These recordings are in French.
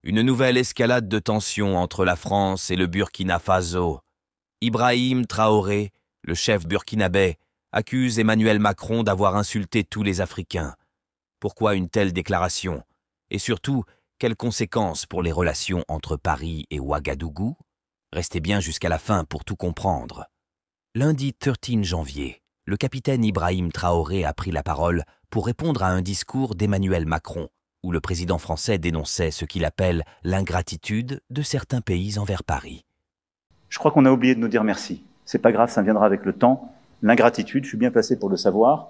Une nouvelle escalade de tensions entre la France et le Burkina Faso. Ibrahim Traoré, le chef burkinabé, accuse Emmanuel Macron d'avoir insulté tous les Africains. Pourquoi une telle déclaration? Et surtout, quelles conséquences pour les relations entre Paris et Ouagadougou? Restez bien jusqu'à la fin pour tout comprendre. Lundi 13 janvier, le capitaine Ibrahim Traoré a pris la parole pour répondre à un discours d'Emmanuel Macron, où le président français dénonçait ce qu'il appelle l'ingratitude de certains pays envers Paris. Je crois qu'on a oublié de nous dire merci. C'est pas grave, ça viendra avec le temps. L'ingratitude, je suis bien placé pour le savoir,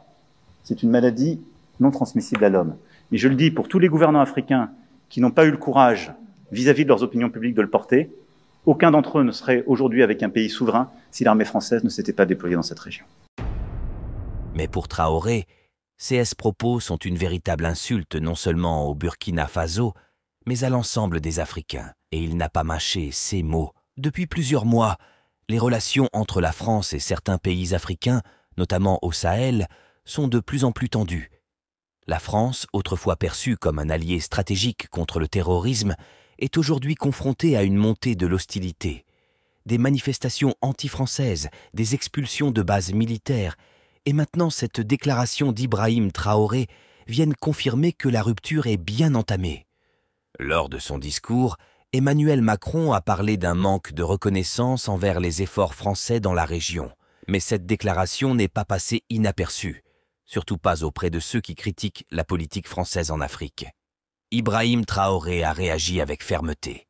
c'est une maladie non transmissible à l'homme. Mais je le dis pour tous les gouvernants africains qui n'ont pas eu le courage, vis-à-vis de leurs opinions publiques, de le porter, aucun d'entre eux ne serait aujourd'hui avec un pays souverain si l'armée française ne s'était pas déployée dans cette région. Mais pour Traoré, ces propos sont une véritable insulte non seulement au Burkina Faso, mais à l'ensemble des Africains. Et il n'a pas mâché ces mots. Depuis plusieurs mois, les relations entre la France et certains pays africains, notamment au Sahel, sont de plus en plus tendues. La France, autrefois perçue comme un allié stratégique contre le terrorisme, est aujourd'hui confrontée à une montée de l'hostilité. Des manifestations anti-françaises, des expulsions de bases militaires, et maintenant cette déclaration d'Ibrahim Traoré viennent confirmer que la rupture est bien entamée. Lors de son discours, Emmanuel Macron a parlé d'un manque de reconnaissance envers les efforts français dans la région. Mais cette déclaration n'est pas passée inaperçue, surtout pas auprès de ceux qui critiquent la politique française en Afrique. Ibrahim Traoré a réagi avec fermeté.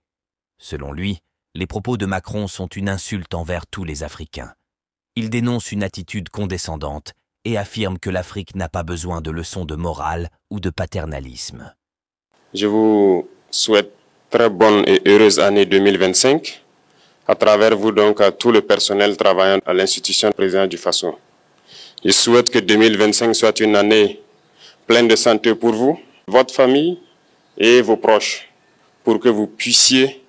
Selon lui, les propos de Macron sont une insulte envers tous les Africains. Il dénonce une attitude condescendante et affirme que l'Afrique n'a pas besoin de leçons de morale ou de paternalisme. Je vous souhaite très bonne et heureuse année 2025, à travers vous donc à tout le personnel travaillant à l'institution présidente du Faso. Je souhaite que 2025 soit une année pleine de santé pour vous, votre famille et vos proches, pour que vous puissiez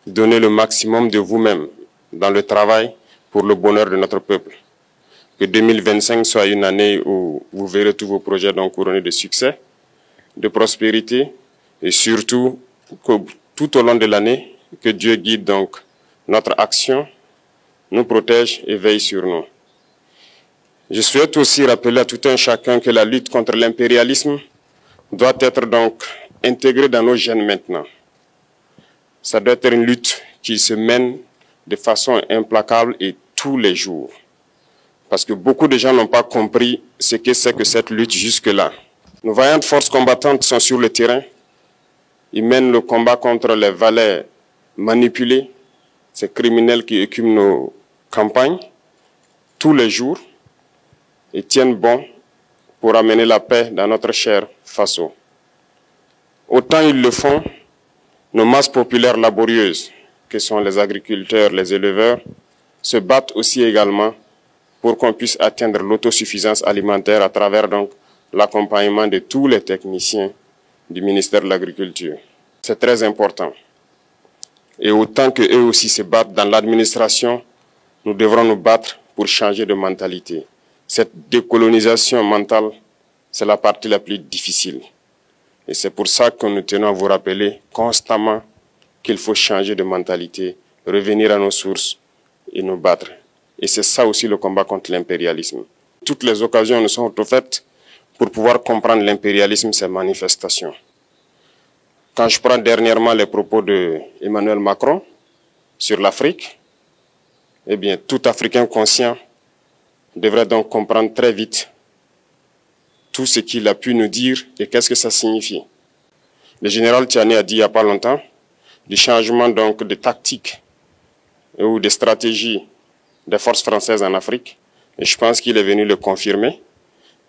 donner le maximum de vous-même dans le travail pour le bonheur de notre peuple. Que 2025 soit une année où vous verrez tous vos projets donc couronnés de succès, de prospérité et surtout que tout au long de l'année, que Dieu guide donc notre action, nous protège et veille sur nous. Je souhaite aussi rappeler à tout un chacun que la lutte contre l'impérialisme doit être donc intégrée dans nos gènes maintenant. Ça doit être une lutte qui se mène de façon implacable et tous les jours. Parce que beaucoup de gens n'ont pas compris ce que c'est que cette lutte jusque-là. Nos vaillantes forces combattantes sont sur le terrain. Ils mènent le combat contre les valets manipulés, ces criminels qui écument nos campagnes tous les jours et tiennent bon pour amener la paix dans notre cher Faso. Autant ils le font, nos masses populaires laborieuses, que sont les agriculteurs, les éleveurs, se battent aussi également pour qu'on puisse atteindre l'autosuffisance alimentaire à travers donc l'accompagnement de tous les techniciens du ministère de l'Agriculture. C'est très important. Et autant qu'eux aussi se battent dans l'administration, nous devrons nous battre pour changer de mentalité. Cette décolonisation mentale, c'est la partie la plus difficile. Et c'est pour ça que nous tenons à vous rappeler constamment qu'il faut changer de mentalité, revenir à nos sources et nous battre. Et c'est ça aussi le combat contre l'impérialisme. Toutes les occasions nous sont offertes pour pouvoir comprendre l'impérialisme, ses manifestations. Quand je prends dernièrement les propos d'Emmanuel Macron sur l'Afrique, eh bien, tout Africain conscient devrait donc comprendre très vite tout ce qu'il a pu nous dire et qu'est-ce que ça signifie. Le général Tiani a dit il n'y a pas longtemps du changement donc de tactique ou de stratégie des forces françaises en Afrique. Et je pense qu'il est venu le confirmer.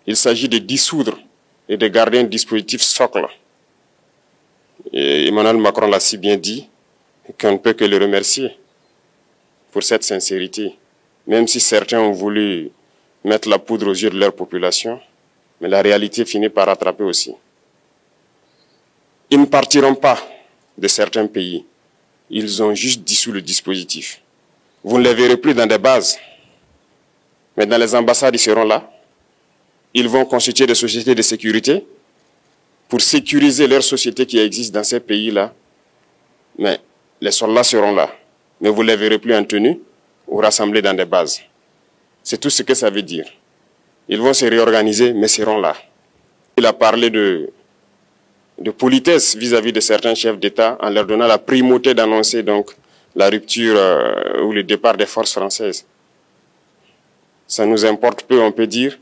Il s'agit de dissoudre et de garder un dispositif socle. Et Emmanuel Macron l'a si bien dit qu'on ne peut que le remercier pour cette sincérité. Même si certains ont voulu mettre la poudre aux yeux de leur population, mais la réalité finit par rattraper aussi. Ils ne partiront pas de certains pays. Ils ont juste dissous le dispositif. Vous ne les verrez plus dans des bases, mais dans les ambassades, ils seront là. Ils vont constituer des sociétés de sécurité pour sécuriser leurs sociétés qui existent dans ces pays-là Mais les soldats seront là. Mais vous ne les verrez plus en tenue ou rassemblés dans des bases. C'est tout ce que ça veut dire. Ils vont se réorganiser, mais seront là. Il a parlé de politesse vis-à-vis de certains chefs d'État en leur donnant la primauté d'annoncer donc la rupture ou le départ des forces françaises. Ça nous importe peu, on peut dire.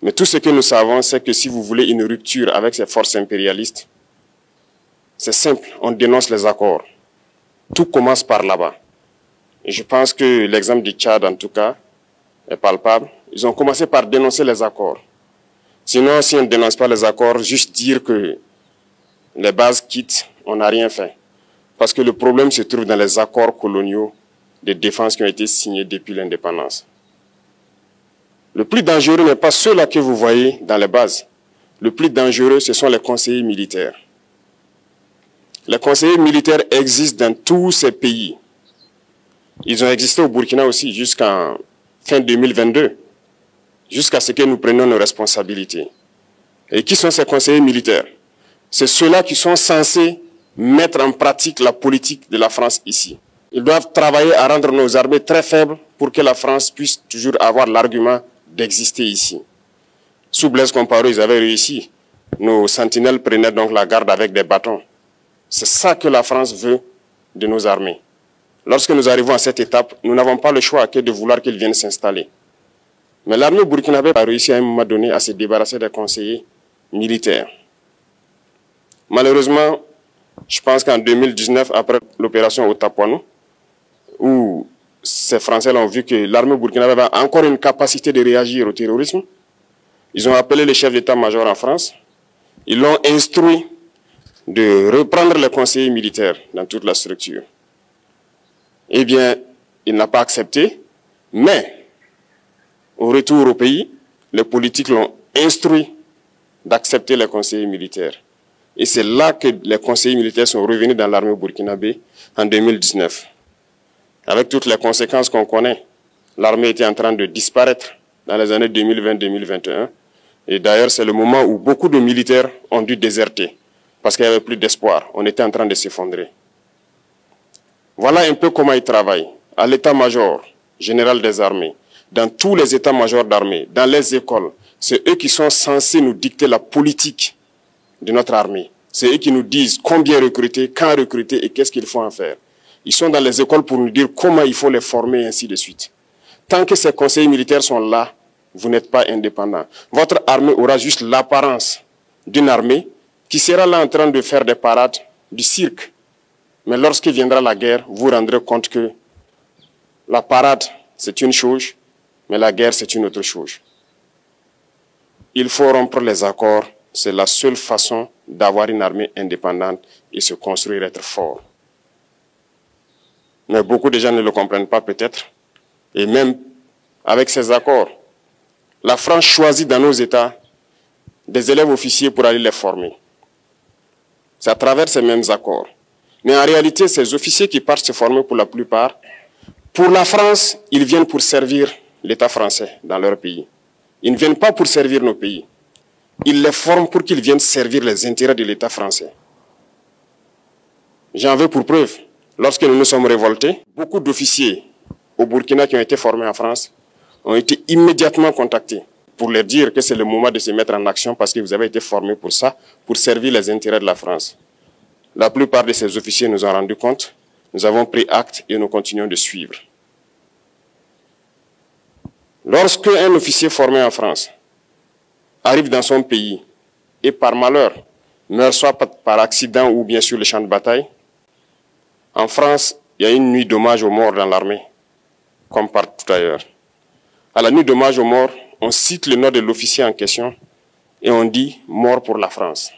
Mais tout ce que nous savons, c'est que si vous voulez une rupture avec ces forces impérialistes, c'est simple, on dénonce les accords. Tout commence par là-bas. Et je pense que l'exemple du Tchad, en tout cas, est palpable. Ils ont commencé par dénoncer les accords. Sinon, si on ne dénonce pas les accords, juste dire que les bases quittent, on n'a rien fait. Parce que le problème se trouve dans les accords coloniaux de défense qui ont été signés depuis l'indépendance. Le plus dangereux n'est pas ceux-là que vous voyez dans les bases. Le plus dangereux, ce sont les conseillers militaires. Les conseillers militaires existent dans tous ces pays. Ils ont existé au Burkina aussi jusqu'en fin 2022, jusqu'à ce que nous prenions nos responsabilités. Et qui sont ces conseillers militaires? C'est ceux-là qui sont censés mettre en pratique la politique de la France ici. Ils doivent travailler à rendre nos armées très faibles pour que la France puisse toujours avoir l'argument d'exister ici. Sous Blaise Compaoré, ils avaient réussi. Nos sentinelles prenaient donc la garde avec des bâtons. C'est ça que la France veut de nos armées. Lorsque nous arrivons à cette étape, nous n'avons pas le choix que de vouloir qu'ils viennent s'installer. Mais l'armée burkinabé a réussi à un moment donné à se débarrasser des conseillers militaires. Malheureusement, je pense qu'en 2019, après l'opération Otapouanou, où ces Français ont vu que l'armée burkinabé avait encore une capacité de réagir au terrorisme, ils ont appelé le chef d'état-major en France, ils l'ont instruit de reprendre les conseillers militaires dans toute la structure. Eh bien, il n'a pas accepté, mais au retour au pays, les politiques l'ont instruit d'accepter les conseillers militaires. Et c'est là que les conseillers militaires sont revenus dans l'armée burkinabé en 2019. Avec toutes les conséquences qu'on connaît, l'armée était en train de disparaître dans les années 2020-2021. Et d'ailleurs, c'est le moment où beaucoup de militaires ont dû déserter parce qu'il n'y avait plus d'espoir. On était en train de s'effondrer. Voilà un peu comment ils travaillent. À l'état-major général des armées, dans tous les états-majors d'armée, dans les écoles, c'est eux qui sont censés nous dicter la politique de notre armée. C'est eux qui nous disent combien recruter, quand recruter et qu'est-ce qu'il faut en faire. Ils sont dans les écoles pour nous dire comment il faut les former et ainsi de suite. Tant que ces conseillers militaires sont là, vous n'êtes pas indépendant. Votre armée aura juste l'apparence d'une armée qui sera là en train de faire des parades, du cirque. Mais lorsque viendra la guerre, vous vous rendrez compte que la parade, c'est une chose, mais la guerre, c'est une autre chose. Il faut rompre les accords. C'est la seule façon d'avoir une armée indépendante et se construire, être fort. Mais beaucoup de gens ne le comprennent pas peut-être. Et même avec ces accords, la France choisit dans nos États des élèves officiers pour aller les former. C'est à travers ces mêmes accords. Mais en réalité, ces officiers qui partent se former pour la plupart, pour la France, ils viennent pour servir l'État français dans leur pays. Ils ne viennent pas pour servir nos pays. Ils les forment pour qu'ils viennent servir les intérêts de l'État français. J'en veux pour preuve. Lorsque nous nous sommes révoltés, beaucoup d'officiers au Burkina qui ont été formés en France ont été immédiatement contactés pour leur dire que c'est le moment de se mettre en action parce que vous avez été formés pour ça, pour servir les intérêts de la France. La plupart de ces officiers nous ont rendu compte, nous avons pris acte et nous continuons de suivre. Lorsque un officier formé en France arrive dans son pays et par malheur meurt soit par accident ou bien sur le champ de bataille, en France, il y a une nuit d'hommage aux morts dans l'armée, comme partout ailleurs. À la nuit d'hommage aux morts, on cite le nom de l'officier en question et on dit « mort pour la France ».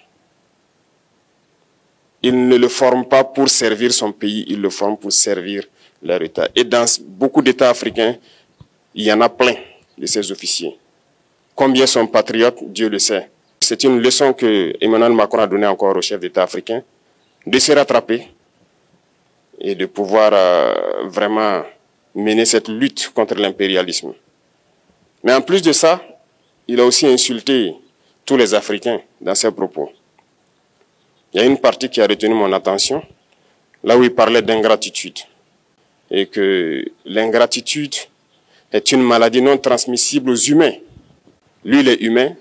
Il ne le forme pas pour servir son pays, il le forme pour servir leur État. Et dans beaucoup d'États africains, il y en a plein de ces officiers. Combien sont patriotes, Dieu le sait. C'est une leçon que Emmanuel Macron a donnée encore aux chefs d'État africains, de se rattraper et de pouvoir vraiment mener cette lutte contre l'impérialisme. Mais en plus de ça, il a aussi insulté tous les Africains dans ses propos. Il y a une partie qui a retenu mon attention là où il parlait d'ingratitude. Et que l'ingratitude est une maladie non transmissible aux humains. Lui, il est humain,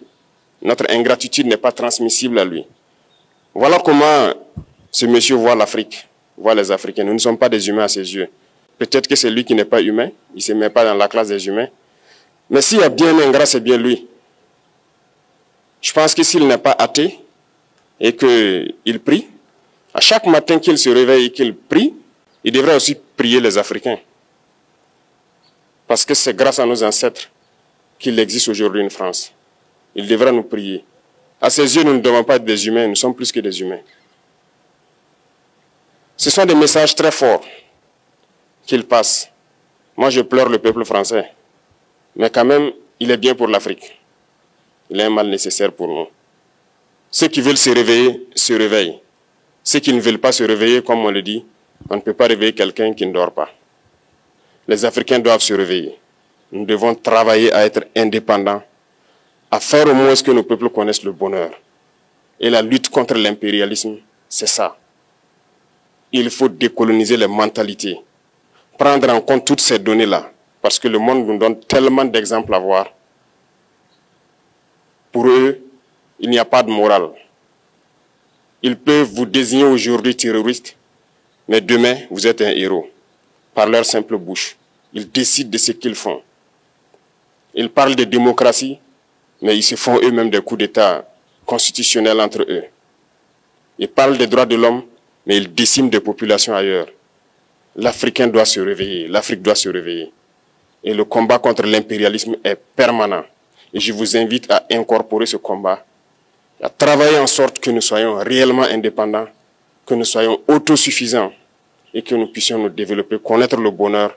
notre ingratitude n'est pas transmissible à lui. Voilà comment ce monsieur voit l'Afrique, voit les Africains. Nous ne sommes pas des humains à ses yeux. Peut-être que c'est lui qui n'est pas humain, il ne se met pas dans la classe des humains. Mais s'il y a bien un ingrat, c'est bien lui. Je pense que s'il n'est pas athée et qu'il prie, à chaque matin qu'il se réveille et qu'il prie, il devrait aussi prier les Africains. Parce que c'est grâce à nos ancêtres qu'il existe aujourd'hui une France. Il devra nous prier. À ses yeux, nous ne devons pas être des humains, nous sommes plus que des humains. Ce sont des messages très forts qu'il passe. Moi, je pleure le peuple français. Mais quand même, il est bien pour l'Afrique. Il est un mal nécessaire pour nous. Ceux qui veulent se réveiller, se réveillent. Ceux qui ne veulent pas se réveiller, comme on le dit, on ne peut pas réveiller quelqu'un qui ne dort pas. Les Africains doivent se réveiller. Nous devons travailler à être indépendants, à faire au moins ce que nos peuples connaissent le bonheur. Et la lutte contre l'impérialisme, c'est ça. Il faut décoloniser les mentalités, prendre en compte toutes ces données-là, parce que le monde nous donne tellement d'exemples à voir. Pour eux, il n'y a pas de morale. Ils peuvent vous désigner aujourd'hui terroriste, mais demain, vous êtes un héros. Par leur simple bouche, ils décident de ce qu'ils font. Ils parlent de démocratie, mais ils se font eux-mêmes des coups d'État constitutionnels entre eux. Ils parlent des droits de l'homme, mais ils déciment des populations ailleurs. L'Africain doit se réveiller, l'Afrique doit se réveiller. Et le combat contre l'impérialisme est permanent. Et je vous invite à incorporer ce combat, à travailler en sorte que nous soyons réellement indépendants, que nous soyons autosuffisants et que nous puissions nous développer, connaître le bonheur,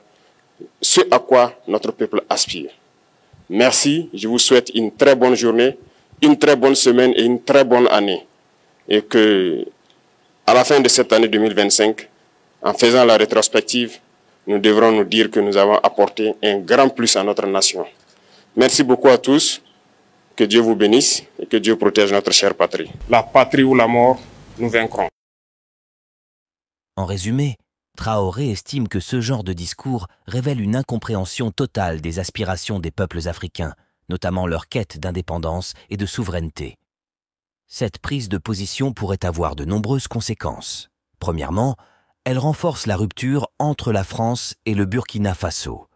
ce à quoi notre peuple aspire. Merci, je vous souhaite une très bonne journée, une très bonne semaine et une très bonne année. Et que, à la fin de cette année 2025, en faisant la rétrospective, nous devrons nous dire que nous avons apporté un grand plus à notre nation. Merci beaucoup à tous, que Dieu vous bénisse et que Dieu protège notre chère patrie. La patrie ou la mort, nous vaincrons. En résumé, Traoré estime que ce genre de discours révèle une incompréhension totale des aspirations des peuples africains, notamment leur quête d'indépendance et de souveraineté. Cette prise de position pourrait avoir de nombreuses conséquences. Premièrement, elle renforce la rupture entre la France et le Burkina Faso.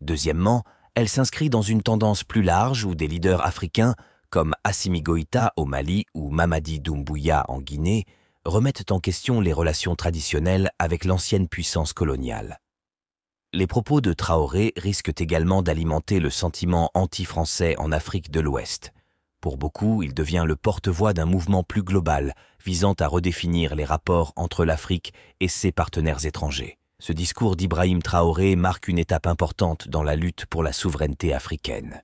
Deuxièmement, elle s'inscrit dans une tendance plus large où des leaders africains, comme Assimi Goïta au Mali ou Mamadi Doumbouya en Guinée, remettent en question les relations traditionnelles avec l'ancienne puissance coloniale. Les propos de Traoré risquent également d'alimenter le sentiment anti-français en Afrique de l'Ouest. Pour beaucoup, il devient le porte-voix d'un mouvement plus global, visant à redéfinir les rapports entre l'Afrique et ses partenaires étrangers. Ce discours d'Ibrahim Traoré marque une étape importante dans la lutte pour la souveraineté africaine.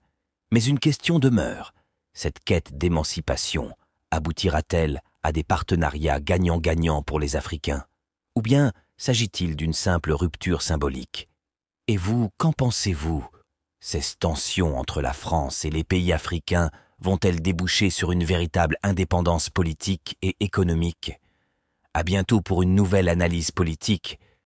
Mais une question demeure. Cette quête d'émancipation aboutira-t-elle à des partenariats gagnant-gagnant pour les Africains? Ou bien s'agit-il d'une simple rupture symbolique? Et vous, qu'en pensez-vous? Ces tensions entre la France et les pays africains vont-elles déboucher sur une véritable indépendance politique et économique? À bientôt pour une nouvelle analyse politique